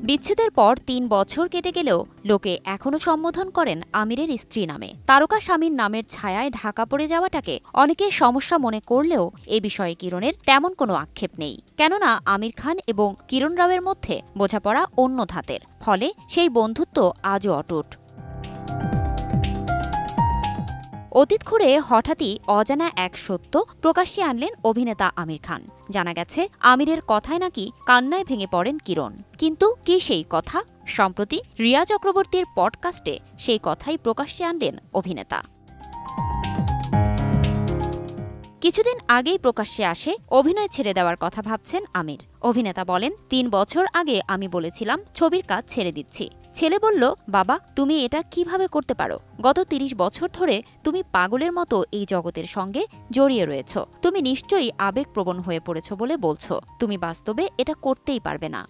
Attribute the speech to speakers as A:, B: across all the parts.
A: বিচ্ছেদের পর ৩ বছর কেটে গেলেও লোকে এখনো সম্বোধন করেন আমিরের স্ত্রী নামে। তারকা স্বামীর নামের ছায়ায় ঢাকা পড়ে যাওয়াটাকে অনেকে সমস্যা মনে করলেও এ বিষয়ে কিরণের তেমন কোনো আক্ষেপ নেই। কেননা আমির খান এবং কিরণ রাওয়ের মধ্যে বোঝাপড়া অন্য ধাতের, ফলে সেই বন্ধুত্ব আজও অটুট। অতীত খুঁড়ে হঠাৎই অজানা এক সত্য প্রকাশ্যে আনলেন অভিনেতা আমির খান। জানা গেছে আমিরের কথায় নাকি কান্নায় ভেঙে পড়েন কিরণ। কিন্তু কি সেই কথা? সম্প্রতি রিয়া চক্রবর্তীর পডকাস্টে সেই কথাই প্রকাশ্যে আনলেন অভিনেতা। কিছুদিন আগেই প্রকাশ্যে আসে অভিনয় ছেড়ে দেওয়ার কথা ভাবছেন আমির। অভিনেতা বলেন, ৩ বছর আগে আমি বলেছিলাম ছবির কাজ ছেড়ে দিচ্ছি। ছেলে বলল, বাবা তুমি এটা কিভাবে করতে পারো? গত ৩০ বছর ধরে তুমি পাগলের মতো এই জগতের সঙ্গে জড়িয়ে রয়েছ। তুমি নিশ্চয়ই আবেগপ্রবণ হয়ে পড়েছ বলে বলছো। তুমি বাস্তবে এটা করতেই পারবে না।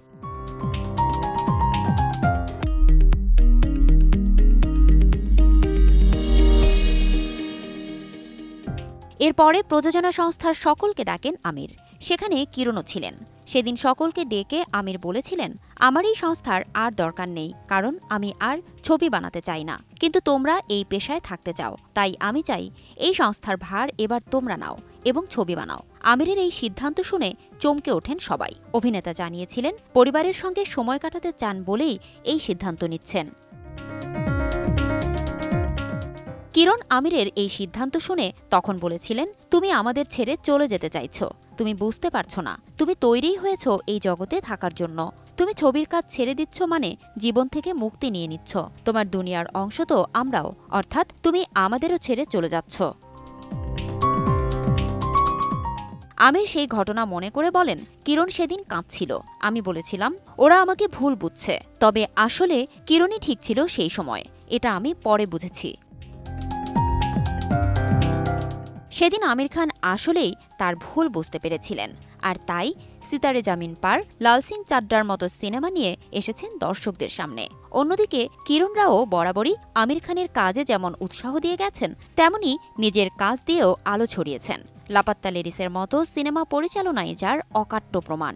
A: এরপরে প্রযোজনা সংস্থার সকলকে ডাকেন আমির। সেখানে কিরণও ছিলেন। সেদিন সকলকে ডেকে আমির বলেছিলেন, আমার এই সংস্থার আর দরকার নেই, কারণ আমি আর ছবি বানাতে চাই না। কিন্তু তোমরা এই পেশায় থাকতে চাও, তাই আমি চাই এই সংস্থার ভার এবার তোমরা নাও এবং ছবি বানাও। আমিরের এই সিদ্ধান্ত শুনে চমকে ওঠেন সবাই। অভিনেতা জানিয়েছিলেন, পরিবারের সঙ্গে সময় কাটাতে চান বলেই এই সিদ্ধান্ত নিচ্ছেন। কিরণ আমিরের এই সিদ্ধান্ত শুনে তখন বলেছিলেন, তুমি আমাদের ছেড়ে চলে যেতে চাইছো। তুমি বুঝতে পারছো না, তুমি তৈরি হয়েছ এই জগতে থাকার জন্য। তুমি ছবির কাজ ছেড়ে দিচ্ছ মানে জীবন থেকে মুক্তি নিয়ে নিচ্ছ। তোমার দুনিয়ার অংশ তো আমরাও, অর্থাৎ তুমি আমাদেরও ছেড়ে চলে যাচ্ছ। আমির সেই ঘটনা মনে করে বলেন, কিরণ সেদিন কাঁদছিল। আমি বলেছিলাম ওরা আমাকে ভুল বুঝছে, তবে আসলে কিরণই ঠিক ছিল সেই সময়। এটা আমি পরে বুঝেছি। সেদিন আমির খান আসলেই তার ভুল বুঝতে পেরেছিলেন, আর তাই সিতারে জামিন পার, লাল সিং চাড্ডার মতো সিনেমা নিয়ে এসেছেন দর্শকদের সামনে। অন্যদিকে কিরণ রাও বরাবরই আমির খানের কাজে যেমন উৎসাহ দিয়ে গেছেন, তেমনি নিজের কাজ দিয়েও আলো ছড়িয়েছেন। লাপাত্তা লেডিসের মতো সিনেমা পরিচালনায় যার অকাট্য প্রমাণ।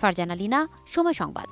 A: ফারজানা লিনা, সময় সংবাদ।